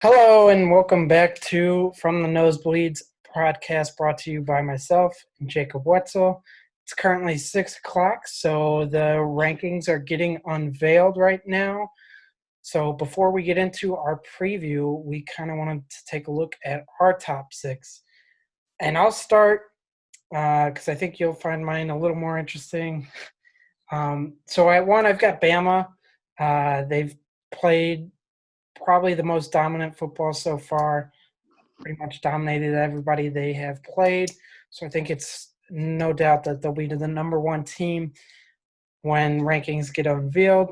Hello and welcome back to From the Nosebleeds podcast brought to you by myself and Jacob Wetzel. It's currently 6 o'clock, so the rankings are getting unveiled right now. So before we get into our preview, we kind of wanted to take a look at our top six. And I'll start because I think you'll find mine a little more interesting. So at one, I've got Bama. They've played probably the most dominant football so far, pretty much dominated everybody they have played. So I think it's no doubt that they'll be the number one team when rankings get unveiled.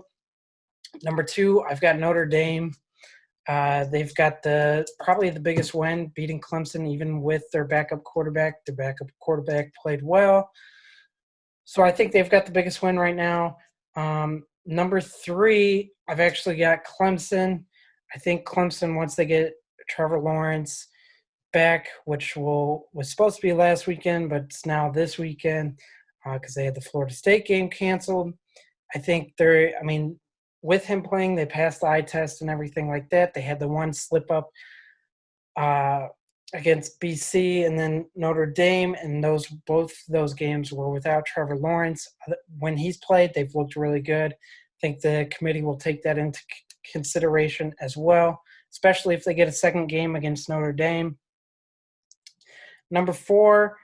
Number two, I've got Notre Dame. They've got probably the biggest win, beating Clemson, even with their backup quarterback. Their backup quarterback played well. So I think they've got the biggest win right now. Number three, I've actually got Clemson. I think Clemson, once they get Trevor Lawrence back, which was supposed to be last weekend, but it's now this weekend because they had the Florida State game canceled. I think with him playing, they passed the eye test and everything like that. They had the one slip up against BC and then Notre Dame, and both those games were without Trevor Lawrence. When he's played, they've looked really good. I think the committee will take that into consideration as well, especially if they get a second game against Notre Dame. Number four,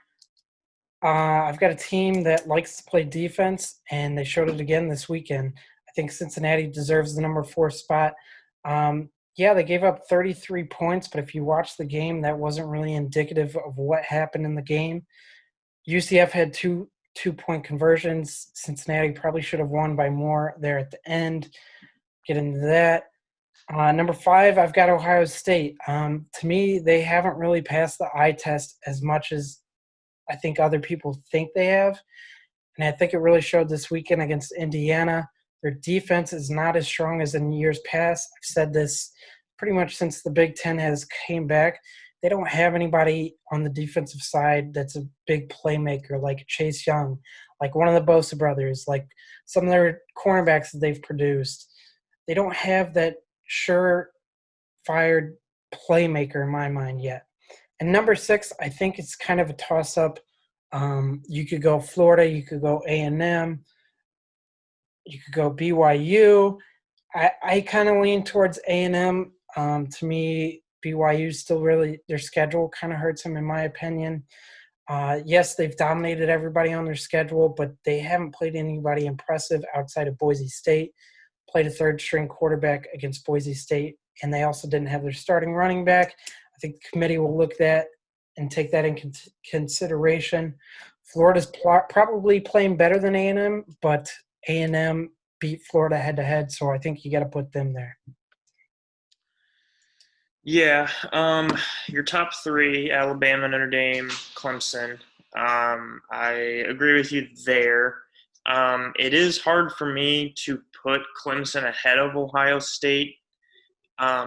I've got a team that likes to play defense, and they showed it again this weekend. I think Cincinnati deserves the number 4 spot. They gave up 33 points, but if you watch the game, that wasn't really indicative of what happened in the game. UCF had two-point conversions. Cincinnati probably should have won by more there at the end. Get into that. Number 5, I've got Ohio State. To me, they haven't really passed the eye test as much as I think other people think they have. And I think it really showed this weekend against Indiana. Their defense is not as strong as in years past. I've said this pretty much since the Big Ten has came back. They don't have anybody on the defensive side that's a big playmaker like Chase Young, like one of the Bosa brothers, like some of their cornerbacks that they've produced. They don't have that sure-fired playmaker in my mind yet. And number 6, I think it's kind of a toss-up. You could go Florida, you could go A&M, you could go BYU. I kind of lean towards A&M. To me, BYU still really – their schedule kind of hurts them in my opinion. Yes, they've dominated everybody on their schedule, but they haven't played anybody impressive outside of Boise State. Played a third-string quarterback against Boise State, and they also didn't have their starting running back. I think the committee will look at that and take that in consideration. Florida's probably playing better than A&M, but A&M beat Florida head-to-head, so I think you got to put them there. Yeah, your top 3, Alabama, Notre Dame, Clemson. I agree with you there. It is hard for me to put Clemson ahead of Ohio State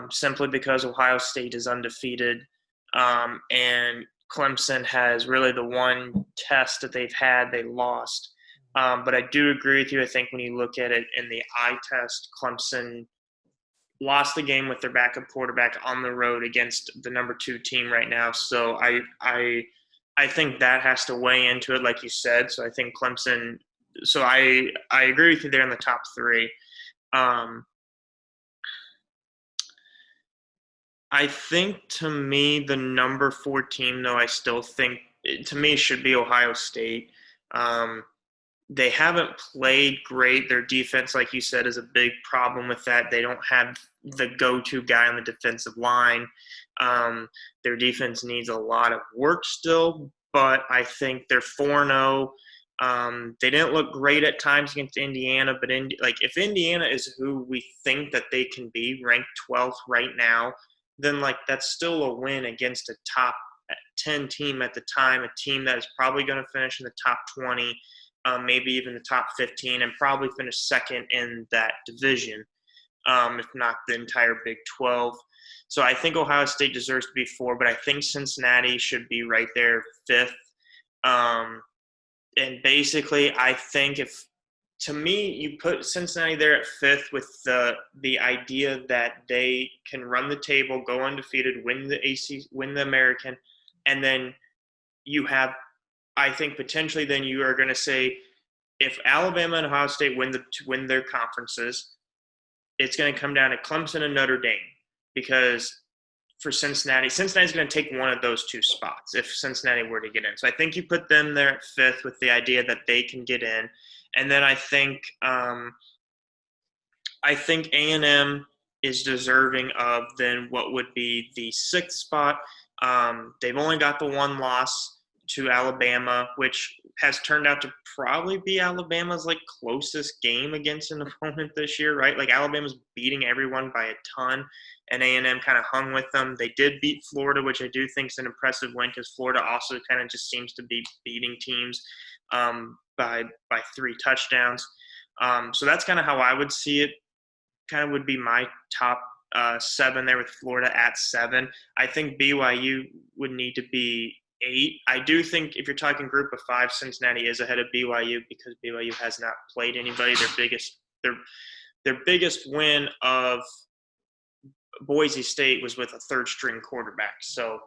simply because Ohio State is undefeated, and Clemson has really the one test that they've had they lost. But I do agree with you. I think when you look at it in the eye test, Clemson lost the game with their backup quarterback on the road against the number 2 team right now. So I think that has to weigh into it, like you said. So I think Clemson. So I agree with you there in the top 3. I think to me the number 4 team, though, I still think to me should be Ohio State. They haven't played great. Their defense, like you said, is a big problem with that. They don't have the go-to guy on the defensive line. Their defense needs a lot of work still, but I think they're 4-0. They didn't look great at times against Indiana, but if Indiana is who we think that they can be, ranked 12th right now, then that's still a win against a top 10 team at the time, a team that is probably going to finish in the top 20. Maybe even the top 15, and probably finish second in that division, if not the entire Big 12. So I think Ohio State deserves to be 4, but I think Cincinnati should be right there 5th. And basically, I think if to me, you put Cincinnati there at 5th with the idea that they can run the table, go undefeated, win the win the American, and then you have, I think potentially then you are going to say, if Alabama and Ohio State win their conferences, it's going to come down to Clemson and Notre Dame, because for Cincinnati's going to take one of those two spots if Cincinnati were to get in. So I think you put them there at 5th with the idea that they can get in. And then I think A&M is deserving of then what would be the 6th spot. They've only got the one loss to Alabama, which has turned out to probably be Alabama's like closest game against an opponent this year, right? Like Alabama's beating everyone by a ton, and A&M kind of hung with them. They did beat Florida, which I do think is an impressive win, because Florida also kind of just seems to be beating teams by 3 touchdowns. So that's kind of how I would see it. Kind of would be my top 7 there, with Florida at 7. I think BYU would need to be 8. I do think if you're talking group of 5, Cincinnati is ahead of BYU, because BYU has not played anybody. Their biggest win of Boise State was with a third-string quarterback. So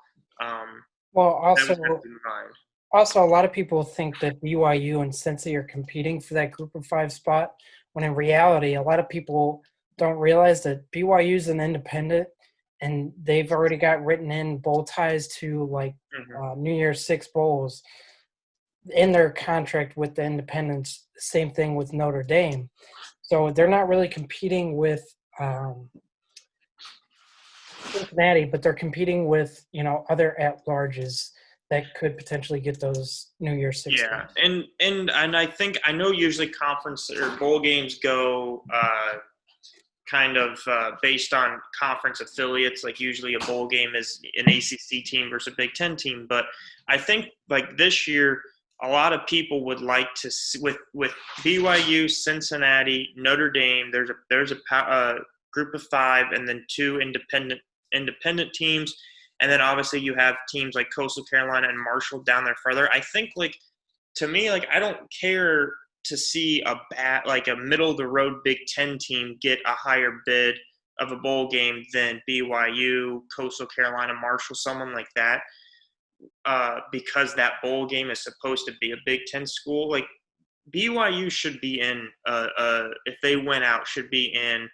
Well, that was kept in mind. Also, a lot of people think that BYU and Cincy are competing for that group of 5 spot, when in reality, a lot of people don't realize that BYU is an independent, and they've already got written in bowl ties to New Year's 6 bowls in their contract with the independents. Same thing with Notre Dame. So they're not really competing with Cincinnati, but they're competing with, other at-larges that could potentially get those New Year's 6. Yeah, and I think, I know usually conference or bowl games go kind of based on conference affiliates. Like usually a bowl game is an ACC team versus a Big Ten team. But I think like this year, a lot of people would like to see, with BYU, Cincinnati, Notre Dame. There's a group of 5, and then 2 independent teams, and then obviously you have teams like Coastal Carolina and Marshall down there further. I think to me, I don't care to see a middle of the road Big Ten team get a higher bid of a bowl game than BYU, Coastal Carolina, Marshall, someone like that, because that bowl game is supposed to be a Big Ten school. Like BYU should be in, if they went out, should be in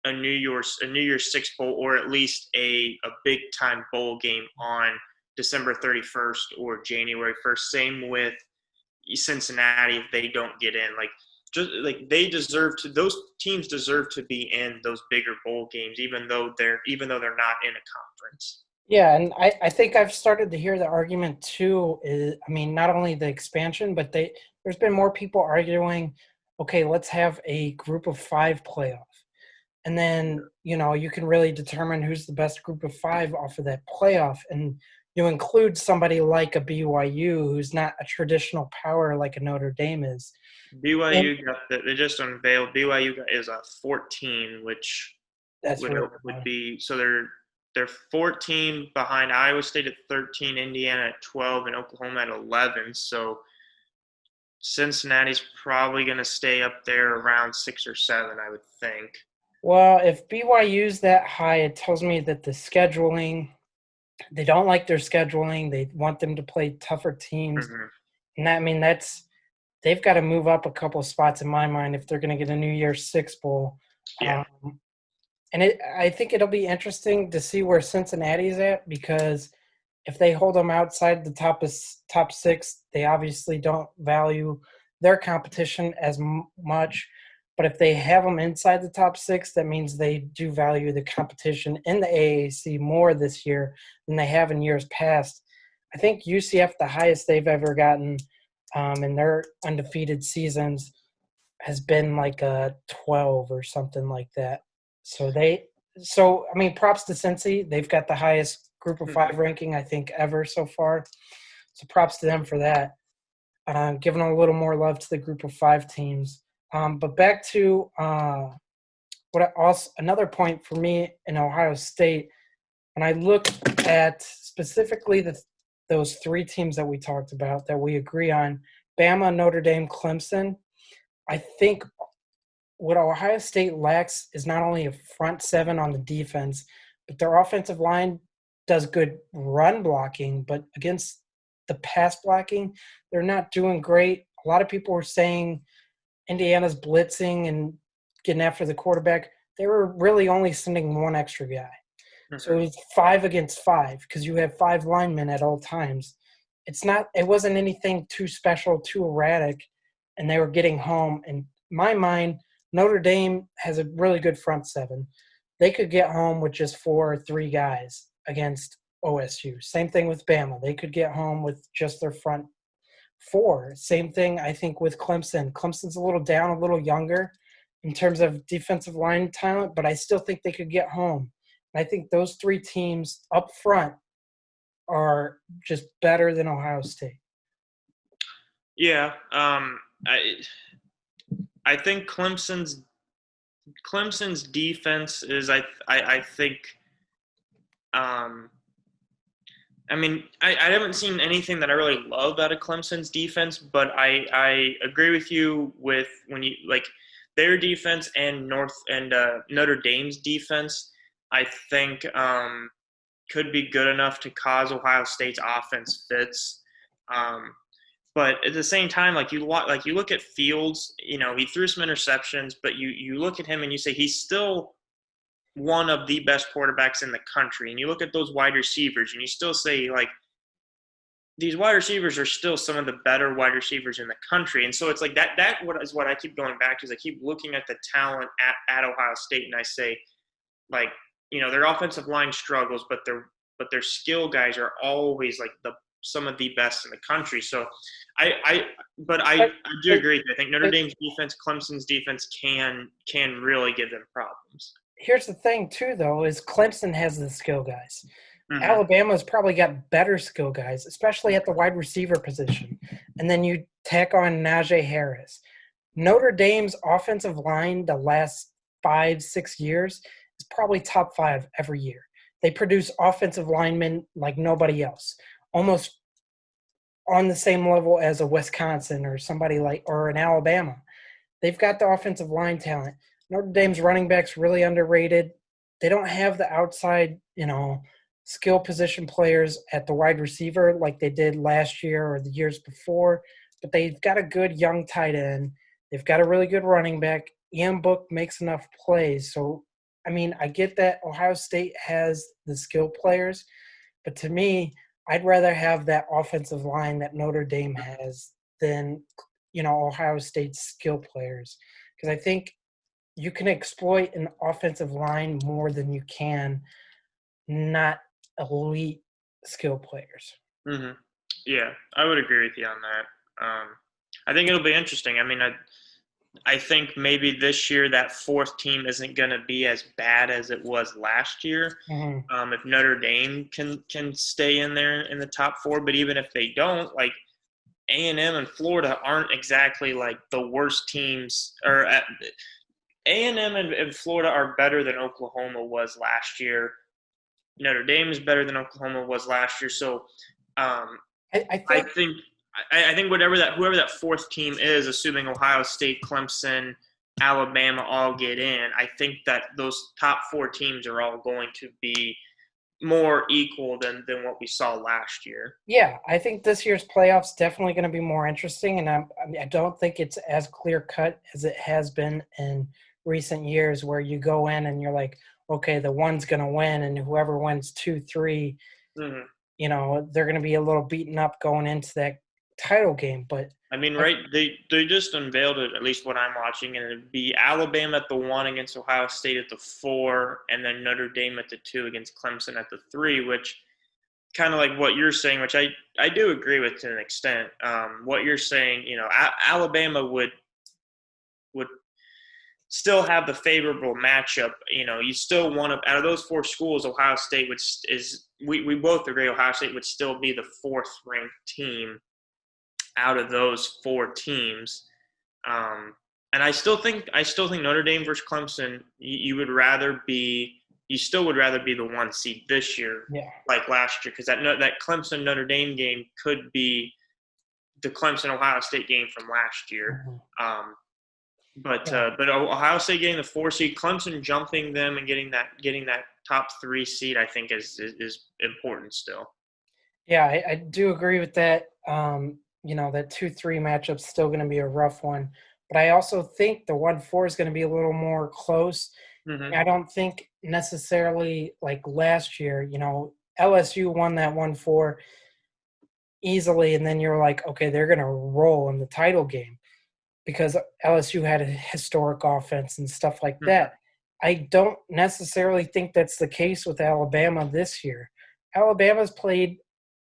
a New Year's 6 bowl, or at least a big time bowl game on December 31st or January 1st. Same with Cincinnati if they don't get in. Those teams deserve to be in those bigger bowl games, even though they're not in a conference. Yeah, and I think I've started to hear the argument too. Not only the expansion, but there's been more people arguing, okay, let's have a group of 5 playoff. And then, you can really determine who's the best group of 5 off of that playoff. And you include somebody like a BYU, who's not a traditional power like a Notre Dame is. BYU they just unveiled. BYU is a 14, which would be, so they're 14 behind Iowa State at 13, Indiana at 12, and Oklahoma at 11. So Cincinnati's probably going to stay up there around 6 or 7, I would think. Well, if BYU's that high, it tells me that the scheduling, they don't like their scheduling. They want them to play tougher teams. Mm-hmm. And they've got to move up a couple of spots in my mind if they're going to get a New Year's 6 bowl. Yeah. I think it'll be interesting to see where Cincinnati's at, because if they hold them outside the top 6, they obviously don't value their competition as much. But if they have them inside the top 6, that means they do value the competition in the AAC more this year than they have in years past. I think UCF, the highest they've ever gotten in their undefeated seasons, has been like a 12 or something like that. So props to Cincy. They've got the highest group of 5 ranking, I think, ever so far. So props to them for that. Giving a little more love to the group of 5 teams. But back to another point for me in Ohio State, when I look at specifically those 3 teams that we talked about that we agree on, Bama, Notre Dame, Clemson, I think what Ohio State lacks is not only a front seven on the defense, but their offensive line does good run blocking, but against the pass blocking, they're not doing great. A lot of people were saying Indiana's blitzing and getting after the quarterback. They were really only sending one extra guy. So Mm-hmm. it's 5 against 5 because you have 5 linemen at all times. It wasn't anything too special, too erratic, and they were getting home. In my mind, Notre Dame has a really good front seven. They could get home with just 4 or 3 guys against OSU. Same thing with Bama. They could get home with just their front four. Same thing, I think, with Clemson. Clemson's a little down, a little younger in terms of defensive line talent, but I still think they could get home. And I think those 3 teams up front are just better than Ohio State. Yeah, I think Clemson's defense is I think I mean I haven't seen anything that I really love out of Clemson's defense, but I agree with you with when you like their defense and Notre Dame's defense. I think could be good enough to cause Ohio State's offense fits. But at the same time, like you look at Fields, he threw some interceptions, but you look at him and you say he's still one of the best quarterbacks in the country. And you look at those wide receivers and you still say, like, these wide receivers are still some of the better wide receivers in the country. And so it's like that is what I keep going back to is I keep looking at the talent at Ohio State and I say, like, their offensive line struggles, but their skill guys are always like some of the best in the country. So I do agree. I think Notre Dame's defense, Clemson's defense can really give them problems. Here's the thing, too, though, is Clemson has the skill guys. Mm-hmm. Alabama's probably got better skill guys, especially at the wide receiver position. And then you tack on Najee Harris. Notre Dame's offensive line the last 5-6 years is probably top 5 every year. They produce offensive linemen like nobody else, almost on the same level as a Wisconsin or or an Alabama. They've got the offensive line talent. Notre Dame's running back's really underrated. They don't have the outside, skill position players at the wide receiver like they did last year or the years before, but they've got a good young tight end. They've got a really good running back. Ian Book makes enough plays. So, I get that Ohio State has the skill players, but to me, I'd rather have that offensive line that Notre Dame has than, Ohio State's skill players. Because I think you can exploit an offensive line more than you can not elite skill players. Mm-hmm. Yeah, I would agree with you on that. I think it'll be interesting. I think maybe this year that fourth team isn't going to be as bad as it was last year. Mm-hmm. If Notre Dame can stay in there in the top 4, but even if they don't, like A&M and Florida aren't exactly like the worst teams. A&M and Florida are better than Oklahoma was last year. Notre Dame is better than Oklahoma was last year. So I think whoever that fourth team is, assuming Ohio State, Clemson, Alabama all get in, I think that those top 4 teams are all going to be more equal than what we saw last year. Yeah, I think this year's playoffs definitely going to be more interesting, and I don't think it's as clear-cut as it has been in recent years where you go in and you're like, okay, the one's going to win, and whoever wins 2-3, mm-hmm. They're going to be a little beaten up going into that title game. But right? They just unveiled it, at least what I'm watching, and it'd be Alabama at the 1 against Ohio State at the 4, and then Notre Dame at the 2 against Clemson at the 3, which kind of like what you're saying, which I do agree with to an extent. What you're saying, Alabama would still have the favorable matchup. You still want to, out of those 4 schools, Ohio State we both agree Ohio State would still be the 4th ranked team out of those 4 teams. And I still think Notre Dame versus Clemson, you still would rather be the 1 seed this year, like last year, because that Clemson Notre Dame game could be the Clemson Ohio State game from last year. Mm-hmm. Yeah. But Ohio State getting the 4 seed, Clemson jumping them and getting that top 3 seed, I think is important still. Yeah, I do agree with that. That 2-3 matchup's still going to be a rough one. But I also think the 1-4 is going to be a little more close. Mm-hmm. I don't think necessarily like last year, LSU won that 1-4 easily, and then you're like, okay, they're going to roll in the title game because LSU had a historic offense and stuff like Mm-hmm. that. I don't necessarily think that's the case with Alabama this year. Alabama's played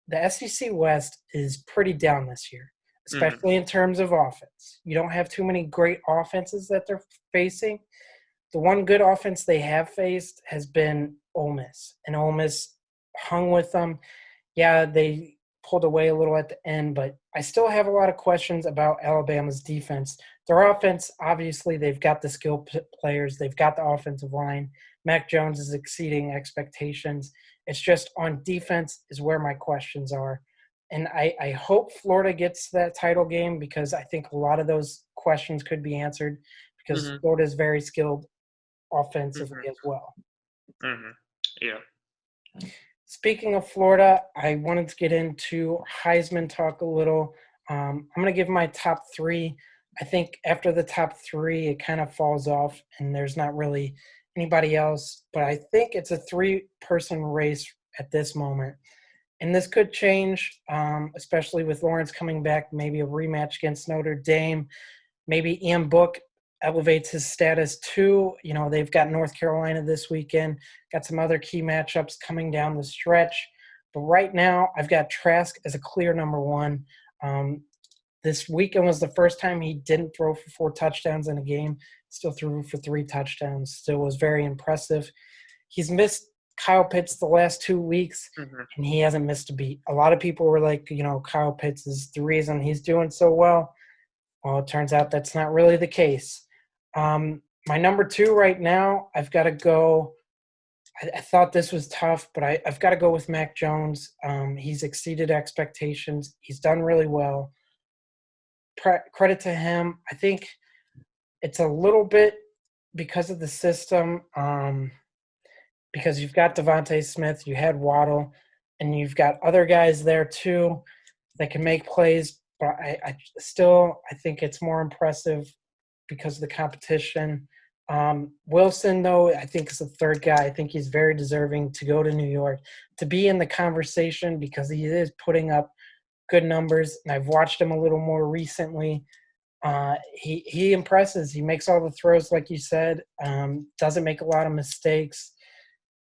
the SEC West is pretty down this year, Mm-hmm. especially in terms of offense. You don't have too many great offenses that they're facing. The one good offense they have faced has been Ole Miss, and Ole Miss hung with them. Yeah, they pulled away a little at the end, but I still have a lot of questions about Alabama's defense. Their offense, obviously, they've got the players, they've got the offensive line. Mac Jones is exceeding expectations. It's just on defense is where my questions are. And I hope Florida gets that title game because I think a lot of those questions could be answered because Mm-hmm. Florida is very skilled offensively Mm-hmm. as well. Mm-hmm. Yeah. Speaking of Florida, I wanted to get into Heisman talk a little. I'm going to give my top three. I think after the top three, it kind of falls off, and there's not really anybody else. But I think it's a three-person race at this moment. And this could change, especially with Lawrence coming back, maybe a rematch against Notre Dame. Maybe Ian Book elevates his status too. They've got North Carolina this weekend, got some other key matchups coming down the stretch. But right now, I've got Trask as a clear number one. Um, this weekend was the first time he didn't throw for 4 touchdowns in a game, still threw for 3 touchdowns, still was very impressive. He's missed Kyle Pitts the last 2 weeks, Mm-hmm. and he hasn't missed a beat. A lot of people were like, Kyle Pitts is the reason he's doing so well. Well, it turns out that's not really the case. My number two right now, I've got to go. I thought this was tough, but I've got to go with Mac Jones. He's exceeded expectations. He's done really well. Credit to him. I think it's a little bit because of the system, because you've got Devontae Smith, you had Waddle, and you've got other guys there too that can make plays. But I think it's more impressive because of the competition. Wilson, though, I think is the third guy. I think he's very deserving to go to New York, to be in the conversation because he is putting up good numbers. And I've watched him a little more recently. He impresses. He makes all the throws, like you said. Doesn't make a lot of mistakes.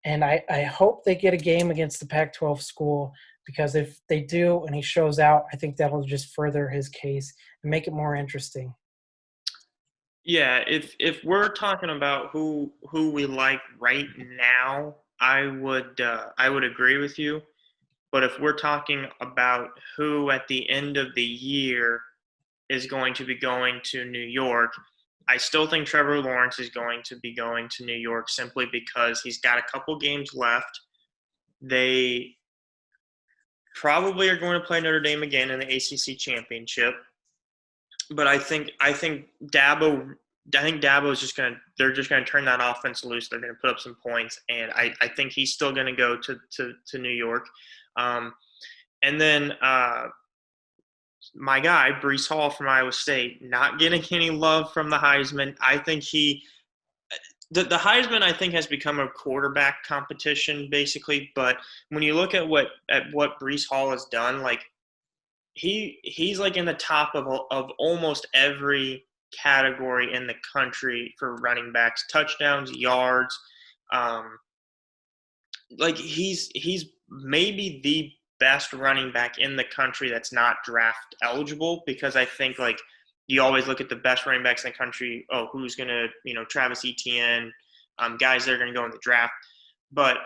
And I hope they get a game against the Pac-12 school because if they do and he shows out, I think that'll just further his case and make it more interesting. Yeah, if we're talking about who we like right now, I would agree with you. But if we're talking about who at the end of the year is going to be going to New York, I still think Trevor Lawrence is going to be going to New York simply because he's got a couple games left. They probably are going to play Notre Dame again in the ACC championship, but I think Dabo is just gonna they're just gonna turn that offense loose. They're gonna put up some points, and I think he's still gonna go to New York. Um, and then my guy Brees Hall from Iowa State not getting any love from the Heisman. I think the Heisman I think has become a quarterback competition basically. But when you look at what Brees Hall has done, like he's like in the top of almost every category in the country for running backs, touchdowns, yards. Um, like he's maybe the best running back in the country that's not draft eligible because I think like you always look at the best running backs in the country. Oh, who's gonna Travis Etienne, guys that are gonna go in the draft. But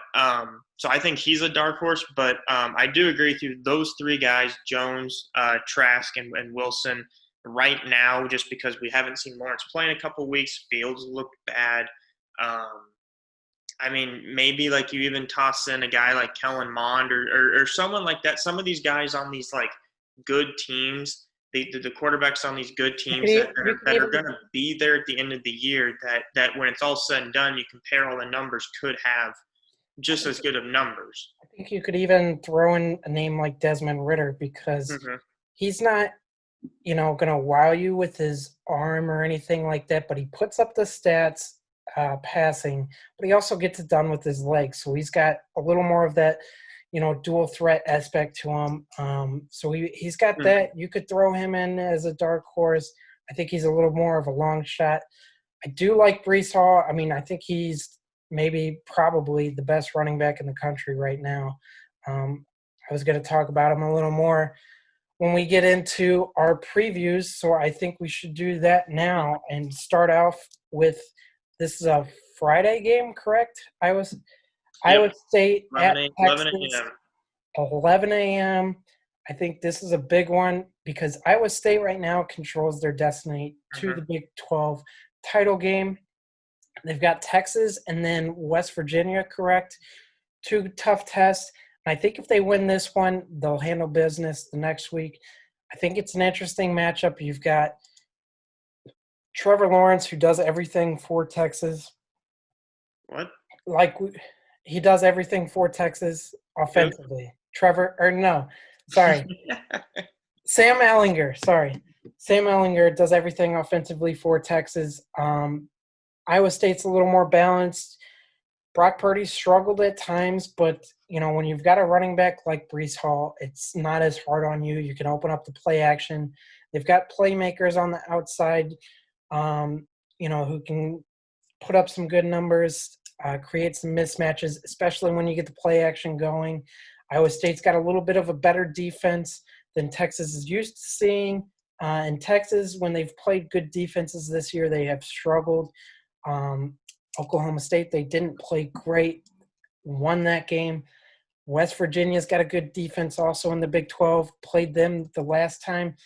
so I think he's a dark horse. But I do agree with you. Those three guys, Jones, Trask, and Wilson, right now, just because we haven't seen Lawrence play in a couple of weeks, Fields looked bad. Um, I mean, maybe like you even toss in a guy like Kellen Mond or someone like that. Some of these guys on these like good teams the quarterbacks on these good You teams could, that are going to be there at the end of the year, that when it's all said and done, you compare all the numbers, could have just as good of numbers. I think you could even throw in a name like Desmond Ritter because Mm-hmm. he's not, going to wow you with his arm or anything like that, but he puts up the stats passing, but he also gets it done with his legs. So he's got a little more of that, dual threat aspect to him. So he's got Mm-hmm. that. You could throw him in as a dark horse. I think he's a little more of a long shot. I do like Brees Hall. I mean, I think he's probably the best running back in the country right now. I was going to talk about him a little more when we get into our previews, so I think we should do that now and start off with, this is a Friday game, correct? Iowa Yep. State at 11 Texas, a.m. 11 a.m. I think this is a big one because Iowa State right now controls their destiny to the Big 12 title game. They've got Texas and then West Virginia, correct? Two tough tests. I think if they win this one, they'll handle business the next week. I think it's an interesting matchup. You've got Trevor Lawrence, who does everything for Texas. What? He does everything for Texas offensively. Sam Ellinger. Sam Ellinger does everything offensively for Texas. Iowa State's a little more balanced. Brock Purdy struggled at times, but when you've got a running back like Brees Hall, it's not as hard on you. You can open up the play action. They've got playmakers on the outside, who can put up some good numbers, create some mismatches, especially when you get the play action going. Iowa State's got a little bit of a better defense than Texas is used to seeing. In Texas, when they've played good defenses this year, they have struggled. Oklahoma State, they didn't play great, won that game. West Virginia's got a good defense also in the Big 12, played them the last time,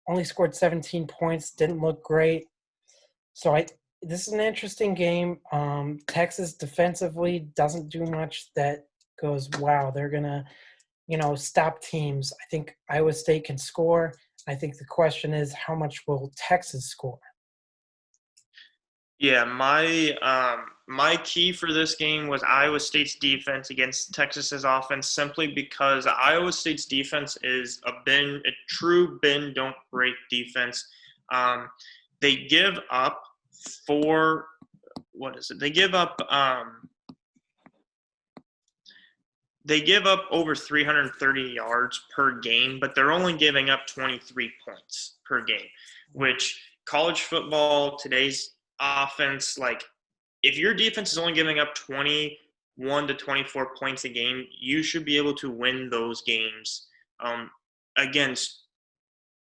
only scored 17 points, didn't look great. So this is an interesting game. Texas defensively doesn't do much that goes, wow, they're going to, stop teams. I think Iowa State can score. I think the question is, how much will Texas score? Yeah, my key for this game was Iowa State's defense against Texas's offense, simply because Iowa State's defense is a true bend don't break defense. They give up They give up over 330 yards per game, but they're only giving up 23 points per game, which college football, today's offense, like, if your defense is only giving up 21 to 24 points a game, you should be able to win those games against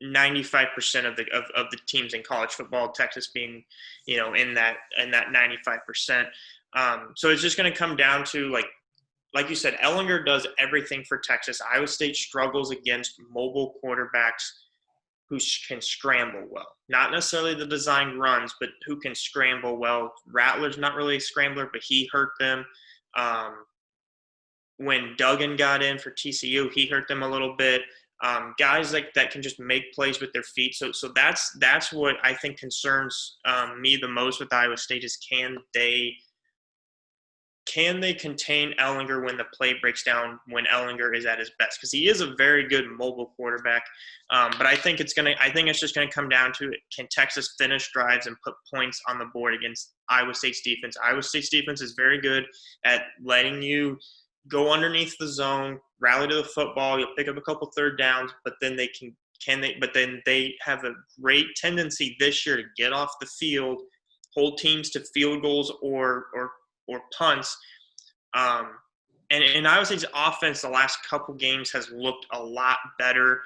95% of the teams in college football, Texas being, in that 95%. So it's just going to come down to, like you said, Ellinger does everything for Texas. Iowa State struggles against mobile quarterbacks who can scramble well. Not necessarily the designed runs, but who can scramble well. Rattler's not really a scrambler, but he hurt them. When Duggan got in for TCU, he hurt them a little bit. Guys that can just make plays with their feet. So that's what I think concerns me the most with Iowa State is, can they contain Ellinger when the play breaks down, when Ellinger is at his best? Because he is a very good mobile quarterback. But I think it's just gonna come down to, can Texas finish drives and put points on the board against Iowa State's defense? Iowa State's defense is very good at letting you go underneath the zone, rally to the football. You'll pick up a couple third downs, but then they have a great tendency this year to get off the field, hold teams to field goals or punts. And Iowa State's offense the last couple games has looked a lot better.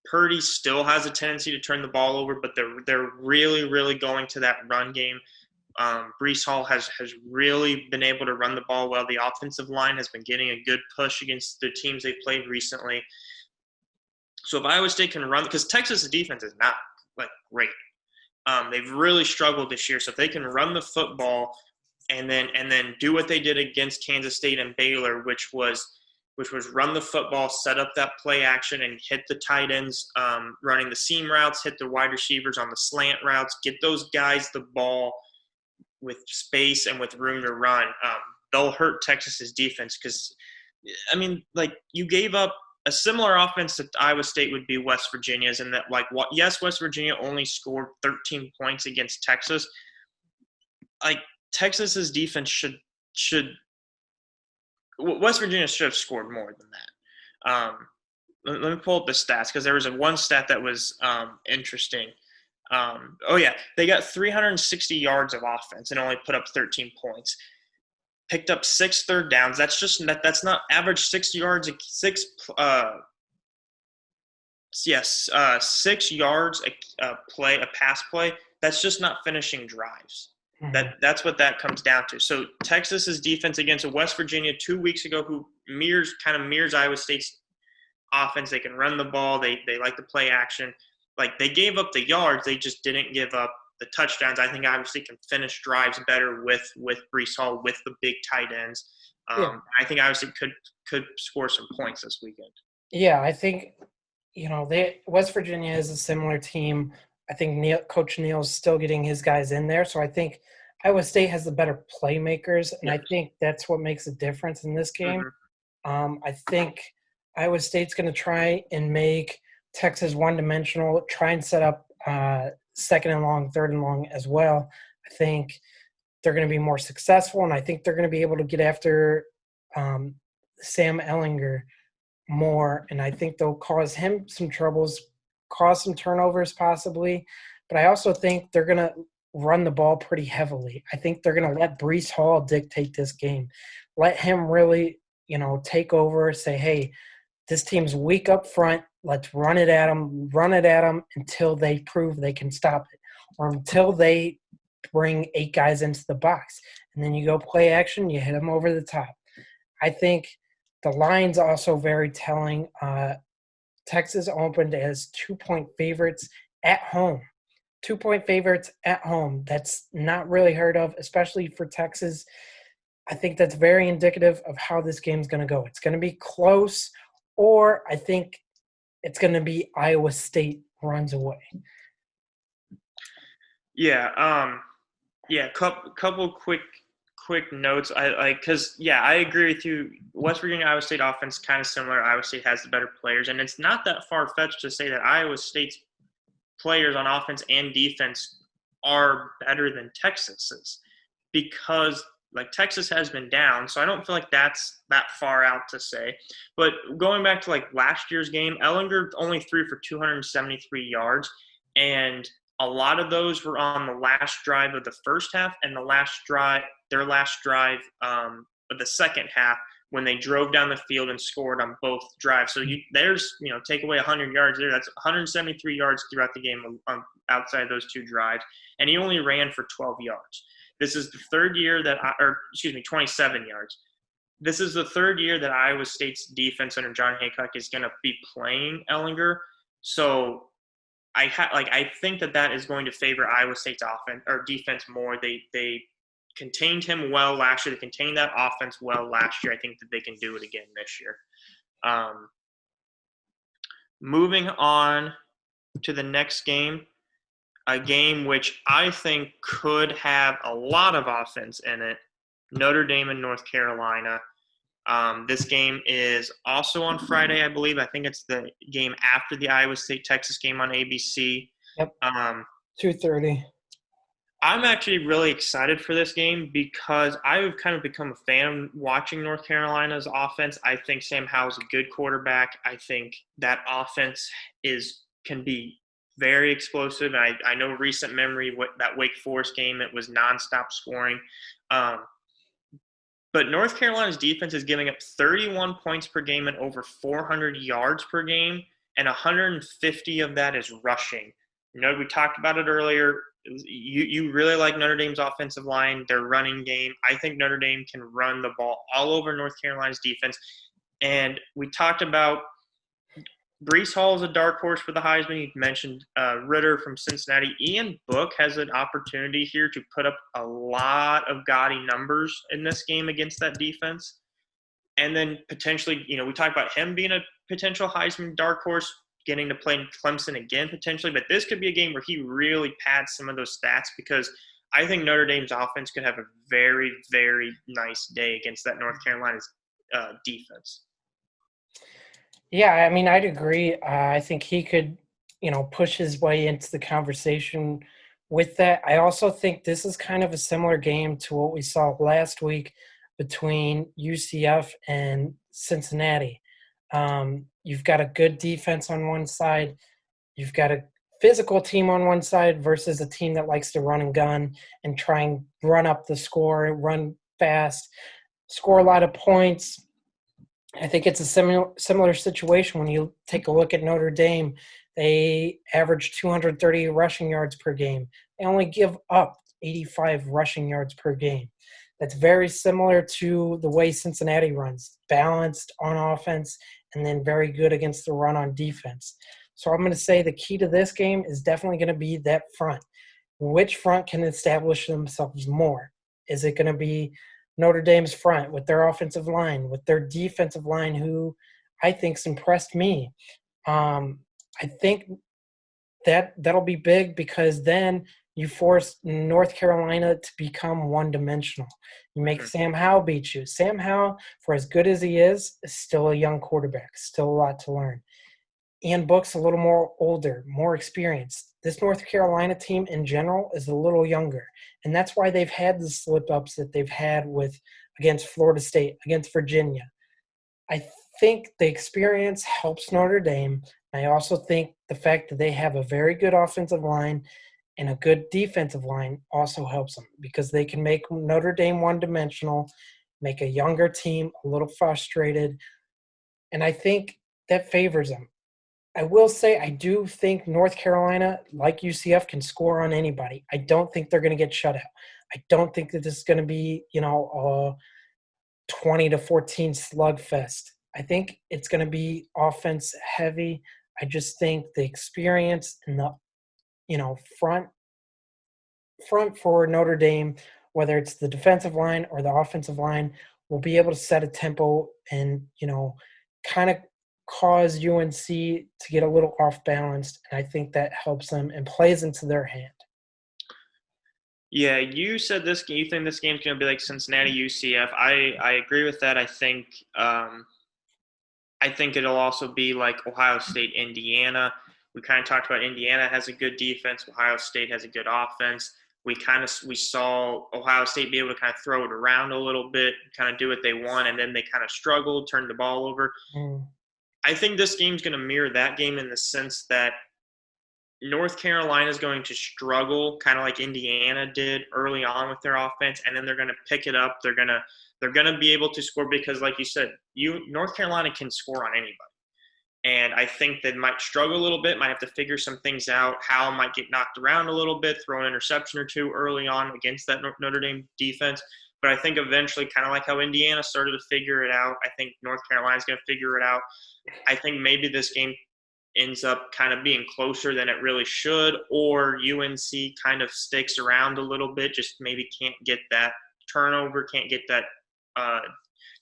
Purdy still has a tendency to turn the ball over, but they're really, really going to that run game. Brees Hall has really been able to run the ball well. The offensive line has been getting a good push against the teams they've played recently. So if Iowa State can run, because Texas' defense is not great. They've really struggled this year. So if they can run the football and then do what they did against Kansas State and Baylor, which was which was run the football, set up that play action, and hit the tight ends, running the seam routes, hit the wide receivers on the slant routes, get those guys the ball with space and with room to run. They'll hurt Texas's defense because, I mean, like, you gave up a similar offense that Iowa State would be West Virginia's, and that, like, yes, West Virginia only scored 13 points against Texas. Like, Texas's defense should West Virginia should have scored more than that. Let me pull up the stats because there was one stat that was interesting. They got 360 yards of offense and only put up 13 points. Picked up 6 third downs. That's not average 6 yards. 6 yards a pass play. That's just not finishing drives. That's what that comes down to. So Texas's defense against West Virginia 2 weeks ago, who mirrors Iowa State's offense. They can run the ball. They like to play action. Like, they gave up the yards. They just didn't give up the touchdowns. I think Iowa State can finish drives better with Breece Hall, with the big tight ends. I think Iowa State could score some points this weekend. Yeah, I think, West Virginia is a similar team. I think Coach Neal's still getting his guys in there. So I think Iowa State has the better playmakers, and I think that's what makes a difference in this game. Mm-hmm. I think Iowa State's going to try and make Texas one-dimensional, try and set up second and long, third and long as well. I think they're going to be more successful, and I think they're going to be able to get after Sam Ehlinger more, and I think they'll cause him some troubles, cause some turnovers possibly, but I also think they're going to run the ball pretty heavily. I think they're going to let Breece Hall dictate this game. Let him really, take over, say, hey, this team's weak up front. Let's run it at them until they prove they can stop it, or until they bring 8 guys into the box. And then you go play action, you hit them over the top. I think the line's also very telling. Texas opened as 2-point favorites at home. 2-point favorites at home. That's not really heard of, especially for Texas. I think that's very indicative of how this game's going to go. It's going to be close, or I think it's going to be Iowa State runs away. Yeah. Couple quick notes. I agree with you. West Virginia, Iowa State offense kind of similar. Iowa State has the better players, and it's not that far-fetched to say that Iowa State's players on offense and defense are better than Texas's, because Texas has been down, so I don't feel like that's that far out to say. But going back to last year's game, Ehlinger only threw for 273 yards, and a lot of those were on the last drive of the first half and their last drive of the second half, when they drove down the field and scored on both drives. So take away 100 yards there. That's 173 yards throughout the game outside those 2 drives, and he only ran for 12 yards. This is the third year 27 yards. This is the third year that Iowa State's defense under John Haycock is going to be playing Ehlinger. So I think that is going to favor Iowa State's offense or defense more. They contained him well last year. They contained that offense well last year. I think that they can do it again this year. Moving on to the next game, a game which I think could have a lot of offense in it, Notre Dame and North Carolina. This game is also on Friday, I believe. I think it's the game after the Iowa State-Texas game on ABC. Yep, 2:30. I'm actually really excited for this game because I've kind of become a fan of watching North Carolina's offense. I think Sam Howell's a good quarterback. I think that offense can be very explosive. I know recent memory, that Wake Forest game, it was nonstop scoring. But North Carolina's defense is giving up 31 points per game and over 400 yards per game, and 150 of that is rushing. We talked about it earlier. You really like Notre Dame's offensive line, their running game. I think Notre Dame can run the ball all over North Carolina's defense. And we talked about Breece Hall is a dark horse for the Heisman. You mentioned Ritter from Cincinnati. Ian Book has an opportunity here to put up a lot of gaudy numbers in this game against that defense. And then potentially, we talk about him being a potential Heisman dark horse, getting to play Clemson again potentially. But this could be a game where he really pads some of those stats, because I think Notre Dame's offense could have a very, very nice day against that North Carolina's defense. Yeah, I mean, I'd agree. I think he could, push his way into the conversation with that. I also think this is kind of a similar game to what we saw last week between UCF and Cincinnati. You've got a good defense on one side. You've got a physical team on one side versus a team that likes to run and gun and try and run up the score, run fast, score a lot of points. I think it's a similar situation when you take a look at Notre Dame. They average 230 rushing yards per game. They only give up 85 rushing yards per game. That's very similar to the way Cincinnati runs, balanced on offense and then very good against the run on defense. So I'm going to say the key to this game is definitely going to be that front. Which front can establish themselves more? Is it going to be Notre Dame's front with their offensive line, with their defensive line, who I think's impressed me? I think that'll be big, because then you force North Carolina to become one-dimensional. You make Sam Howell beat you. Sam Howell, for as good as he is still a young quarterback, still a lot to learn. Ian Book's a little more older, more experienced. This North Carolina team in general is a little younger, and that's why they've had the slip-ups that they've had against Florida State, against Virginia. I think the experience helps Notre Dame. I also think the fact that they have a very good offensive line and a good defensive line also helps them, because they can make Notre Dame one-dimensional, make a younger team a little frustrated, and I think that favors them. I will say I do think North Carolina, like UCF, can score on anybody. I don't think they're going to get shut out. I don't think that this is going to be, a 20-14 slugfest. I think it's going to be offense heavy. I just think the experience and the, front for Notre Dame, whether it's the defensive line or the offensive line, will be able to set a tempo and, kind of cause UNC to get a little off balance, and I think that helps them and plays into their hand. Yeah, you said this. You think this game's going to be like Cincinnati UCF? I agree with that. I think it'll also be like Ohio State Indiana. We kind of talked about Indiana has a good defense. Ohio State has a good offense. We saw Ohio State be able to kind of throw it around a little bit, kind of do what they want, and then they kind of struggled, turned the ball over. I think this game's going to mirror that game in the sense that North Carolina is going to struggle, kind of like Indiana did early on with their offense, and then they're going to pick it up. They're going to be able to score because, like you said, North Carolina can score on anybody. And I think they might struggle a little bit, might have to figure some things out. Howell might get knocked around a little bit, throw an interception or two early on against that Notre Dame defense. But I think eventually, kind of like how Indiana started to figure it out, I think North Carolina's going to figure it out. I think maybe this game ends up kind of being closer than it really should, or UNC kind of sticks around a little bit, just maybe can't get that turnover, can't get that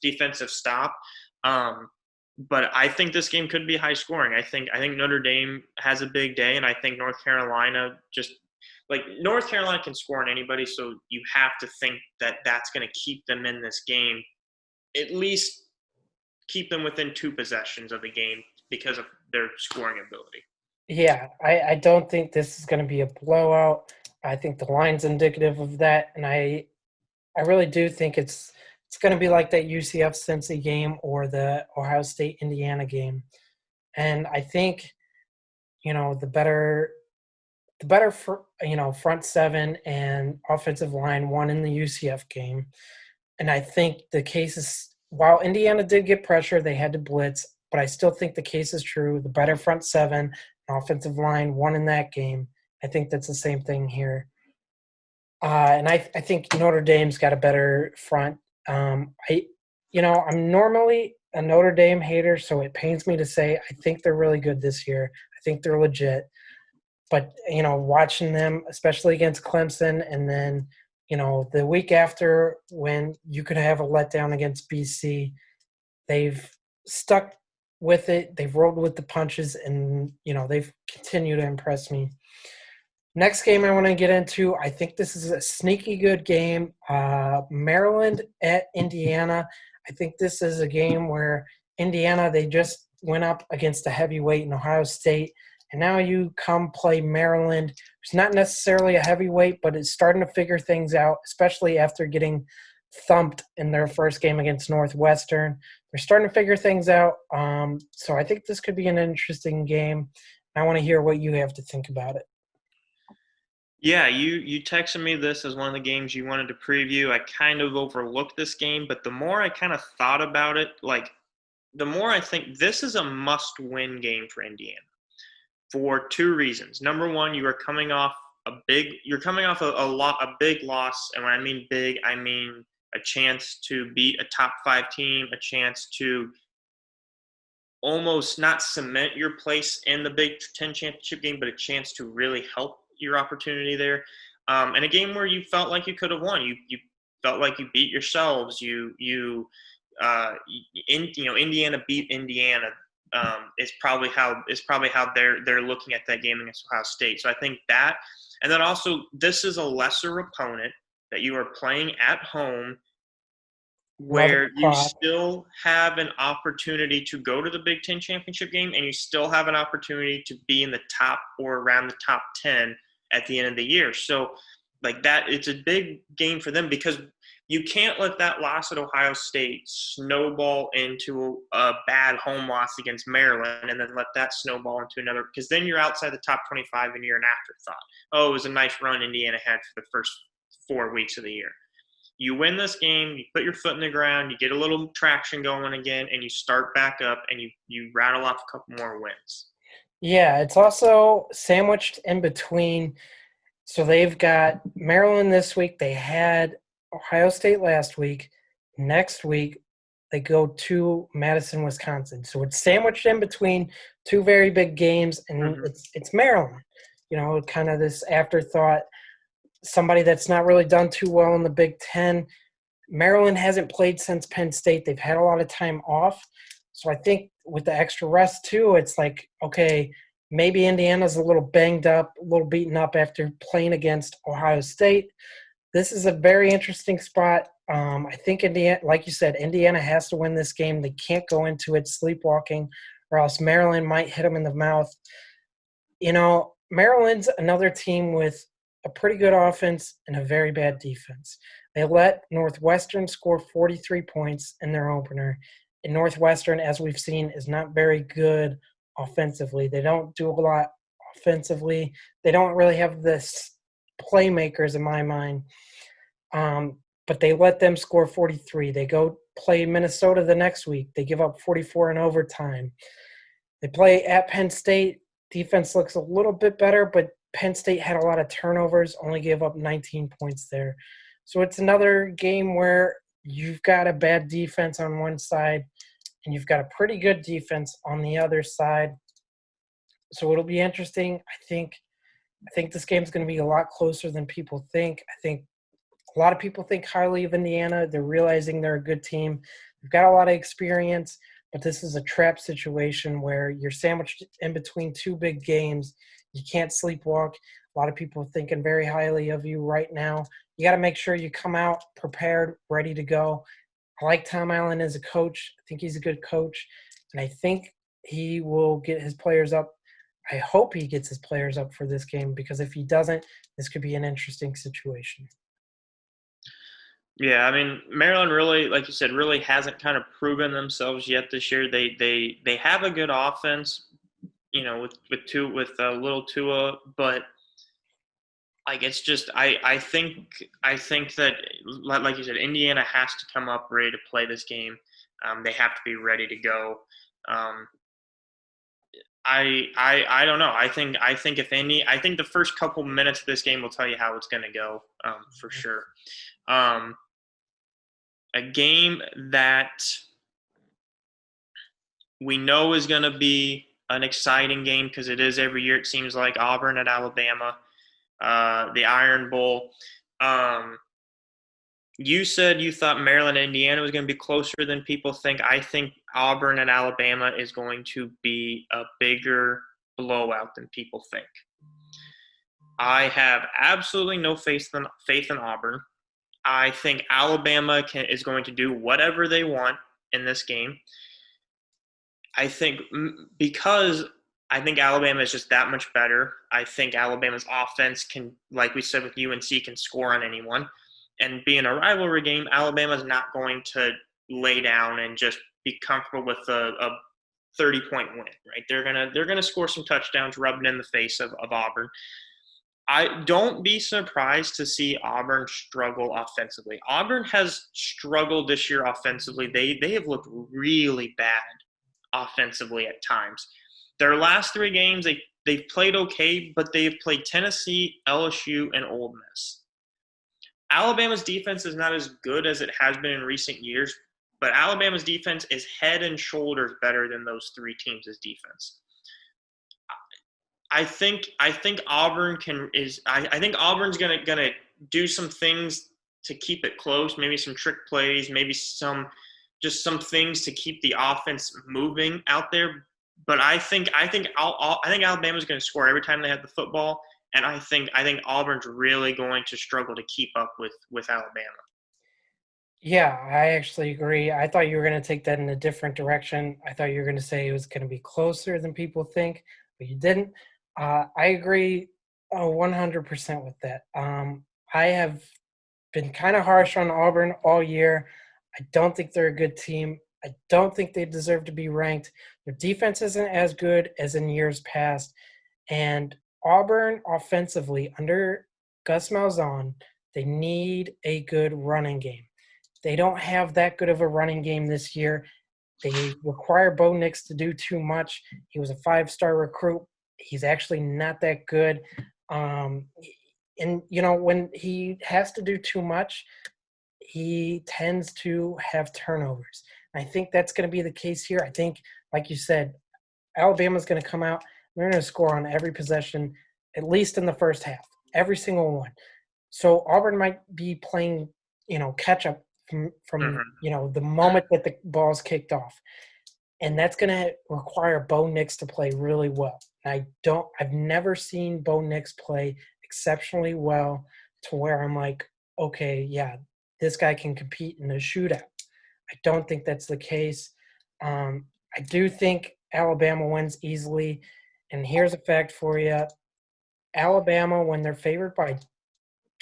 defensive stop. But I think this game could be high scoring. I think Notre Dame has a big day, and I think North Carolina North Carolina can score on anybody, so you have to think that that's going to keep them in this game, at least keep them within 2 possessions of the game because of their scoring ability. Yeah, I don't think this is going to be a blowout. I think the line's indicative of that, and I really do think it's going to be like that UCF Cincy game or the Ohio State Indiana game. And I think, the better front seven and offensive line won in the UCF game. And I think the case is, while Indiana did get pressure, they had to blitz, but I still think the case is true. The better front seven and offensive line won in that game. I think that's the same thing here. And I think Notre Dame's got a better front. I'm normally a Notre Dame hater, so it pains me to say I think they're really good this year. I think they're legit. But, watching them, especially against Clemson, and then, the week after when you could have a letdown against BC, they've stuck with it. They've rolled with the punches, and they've continued to impress me. Next game I want to get into, I think this is a sneaky good game. Maryland at Indiana. I think this is a game where Indiana, they just went up against a heavyweight in Ohio State. And now you come play Maryland, who's not necessarily a heavyweight, but it's starting to figure things out, especially after getting thumped in their first game against Northwestern. They're starting to figure things out. So I think this could be an interesting game. I want to hear what you have to think about it. Yeah, you texted me this as one of the games you wanted to preview. I kind of overlooked this game, but the more I kind of thought about it, the more I think this is a must-win game for Indiana for two reasons. Number one, you're coming off a big loss, and when I mean big, I mean a chance to beat a top 5 team, a chance to almost not cement your place in the Big Ten championship game, but a chance to really help your opportunity there. And a game where you felt like you could have won. You felt like you beat yourselves. Indiana beat Indiana. Is probably how they're looking at that game against Ohio State. So I think that, and then also this is a lesser opponent that you are playing at home, where you still have an opportunity to go to the Big Ten championship game, and you still have an opportunity to be in the top or around the top 10 at the end of the year. So it's a big game for them, because you can't let that loss at Ohio State snowball into a bad home loss against Maryland, and then let that snowball into another, because then you're outside the top 25 and you're an afterthought. Oh, it was a nice run Indiana had for the first 4 weeks of the year. You win this game, you put your foot in the ground, you get a little traction going again, and you start back up, and you rattle off a couple more wins. Yeah, it's also sandwiched in between. So they've got Maryland this week. They had Ohio State last week. Next week, they go to Madison, Wisconsin. So it's sandwiched in between two very big games, and it's Maryland. Kind of this afterthought. Somebody that's not really done too well in the Big Ten. Maryland hasn't played since Penn State. They've had a lot of time off. So I think with the extra rest too, it's like, okay, maybe Indiana's a little banged up, a little beaten up after playing against Ohio State. This is a very interesting spot. I think Indiana, like you said, Indiana has to win this game. They can't go into it sleepwalking, or else Maryland might hit them in the mouth. Maryland's another team with a pretty good offense and a very bad defense. They let Northwestern score 43 points in their opener. And Northwestern, as we've seen, is not very good offensively. They don't do a lot offensively. They don't really have this playmakers in my mind. But they let them score 43. They go play Minnesota the next week. They give up 44 in overtime. They play at Penn State. Defense looks a little bit better, but Penn State had a lot of turnovers, only gave up 19 points there. So it's another game where you've got a bad defense on one side and you've got a pretty good defense on the other side. So it'll be interesting. I think this game's going to be a lot closer than people think. I think a lot of people think highly of Indiana. They're realizing they're a good team. They've got a lot of experience, but this is a trap situation where you're sandwiched in between two big games. You can't sleepwalk. A lot of people are thinking very highly of you right now. You got to make sure you come out prepared, ready to go. I like Tom Allen as a coach. I think he's a good coach, and I think he will get his players up. I hope he gets his players up for this game, because if he doesn't, this could be an interesting situation. Yeah, I mean, Maryland really, like you said, really hasn't kind of proven themselves yet this year. They have a good offense, with a little Tua, but it's just I think that, like you said, Indiana has to come up ready to play this game. They have to be ready to go. I don't know. I think I think the first couple minutes of this game will tell you how it's going to go, for sure. A game that we know is going to be an exciting game, because it is every year, it seems like, Auburn at Alabama, the Iron Bowl. You said you thought Maryland and Indiana was going to be closer than people think. I think Auburn and Alabama is going to be a bigger blowout than people think. I have absolutely no faith in Auburn. I think Alabama is going to do whatever they want in this game. I think because I think Alabama is just that much better. I think Alabama's offense can, like we said with UNC, can score on anyone. And being a rivalry game, Alabama's not going to lay down and just be comfortable with a 30-point win, right? They're gonna score some touchdowns, rubbing in the face of Auburn. I don't be surprised to see Auburn struggle offensively. Auburn has struggled this year offensively. They have looked really bad offensively at times. Their last 3 games, they've played okay, but they've played Tennessee, LSU, and Ole Miss. Alabama's defense is not as good as it has been in recent years, but Alabama's defense is head and shoulders better than those 3 teams' defense. I think Auburn I think Auburn's gonna do some things to keep it close, maybe some trick plays, maybe some things to keep the offense moving out there. But I think Alabama's going to score every time they have the football, and I think Auburn's really going to struggle to keep up with Alabama. Yeah, I actually agree. I thought you were going to take that in a different direction. I thought you were going to say it was going to be closer than people think, but you didn't. I agree 100% with that. I have been kind of harsh on Auburn all year. I don't think they're a good team. I don't think they deserve to be ranked. Their defense isn't as good as in years past. And Auburn offensively, under Gus Malzahn, they need a good running game. They don't have that good of a running game this year. They require Bo Nix to do too much. He was a 5-star recruit. He's actually not that good. And, when he has to do too much, he tends to have turnovers. I think that's going to be the case here. I think, like you said, Alabama's going to come out. They're going to score on every possession, at least in the first half, every single one. So Auburn might be playing, catch up from the moment that the ball's kicked off. And that's going to require Bo Nix to play really well. And I've never seen Bo Nix play exceptionally well to where I'm like, okay, yeah, this guy can compete in a shootout. I don't think that's the case. I do think Alabama wins easily. And here's a fact for you. Alabama, when they're favored by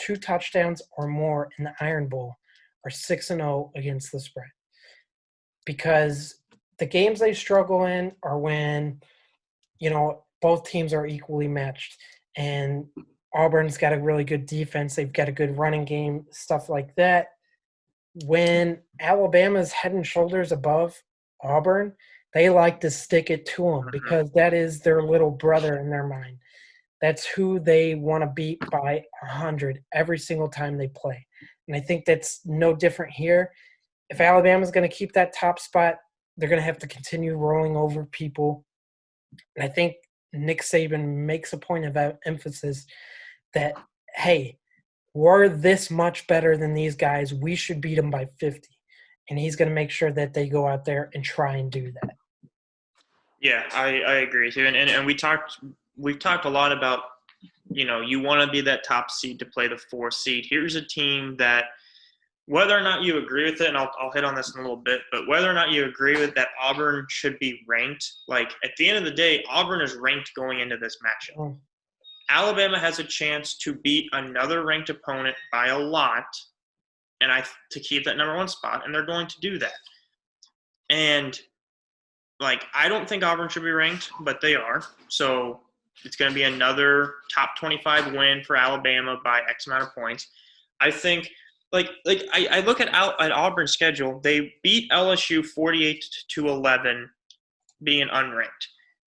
2 touchdowns or more in the Iron Bowl, are 6-0 against the spread. Because the games they struggle in are when, both teams are equally matched. And Auburn's got a really good defense. They've got a good running game, stuff like that. When Alabama's head and shoulders above Auburn, they like to stick it to them because that is their little brother in their mind. That's who they want to beat by 100 every single time they play. And I think that's no different here. If Alabama's going to keep that top spot, they're going to have to continue rolling over people. And I think Nick Saban makes a point of emphasis that, hey, we're this much better than these guys. We should beat them by 50. And he's going to make sure that they go out there and try and do that. Yeah, I agree too. And we've talked a lot about, you want to be that top seed to play the 4th seed. Here's a team that, whether or not you agree with it, and I'll hit on this in a little bit, but whether or not you agree with that Auburn should be ranked, like at the end of the day, Auburn is ranked going into this matchup. Oh. Alabama has a chance to beat another ranked opponent by a lot, and to keep that number 1 spot, and they're going to do that. And I don't think Auburn should be ranked, but they are. So it's going to be another top 25 win for Alabama by X amount of points. I think. I look at Auburn's schedule. They beat LSU 48-11, being unranked.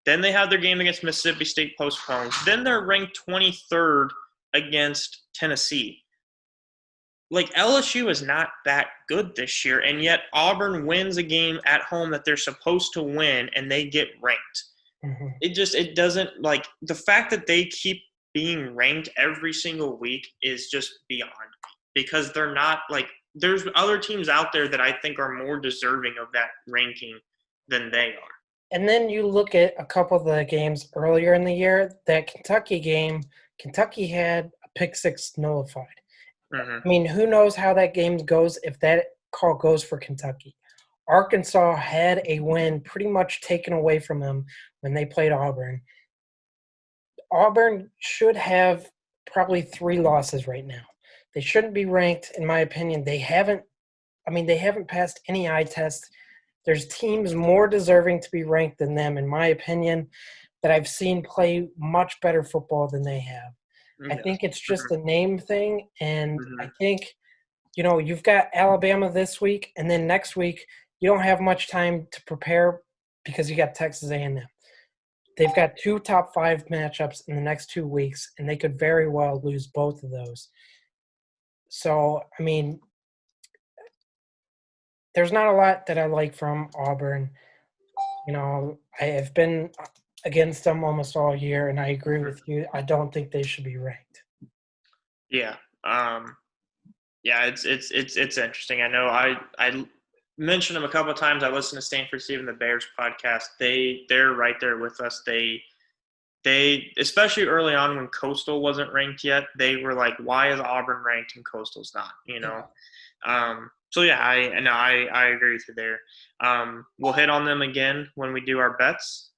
Then they have their game against Mississippi State postponed. Then they're ranked 23rd against Tennessee. LSU is not that good this year, and yet Auburn wins a game at home that they're supposed to win, and they get ranked. Mm-hmm. It doesn't the fact that they keep being ranked every single week is just beyond. Because they're not there's other teams out there that I think are more deserving of that ranking than they are. And then you look at a couple of the games earlier in the year. That Kentucky game, Kentucky had a pick six nullified. Mm-hmm. I mean, who knows how that game goes if that call goes for Kentucky. Arkansas had a win pretty much taken away from them when they played Auburn. Auburn should have probably 3 losses right now. They shouldn't be ranked, in my opinion. They haven't passed any eye test. There's teams more deserving to be ranked than them, in my opinion, that I've seen play much better football than they have. I Yes. think it's just a name thing, and Mm-hmm. I think you've got Alabama this week, and then next week you don't have much time to prepare because you got Texas A&M. They've got 2 top 5 matchups in the next 2 weeks, and they could very well lose both of those. So, I mean, there's not a lot that I like from Auburn. I have been against them almost all year, and I agree with you. I don't think they should be ranked. Yeah. Yeah, it's interesting. I know I mentioned them a couple of times. I listened to Stanford Steve and the Bears podcast. They're right there with us. They especially early on when Coastal wasn't ranked yet, they were like, why is Auburn ranked and Coastal's not? So yeah, I agree with you there. We'll hit on them again when we do our bets.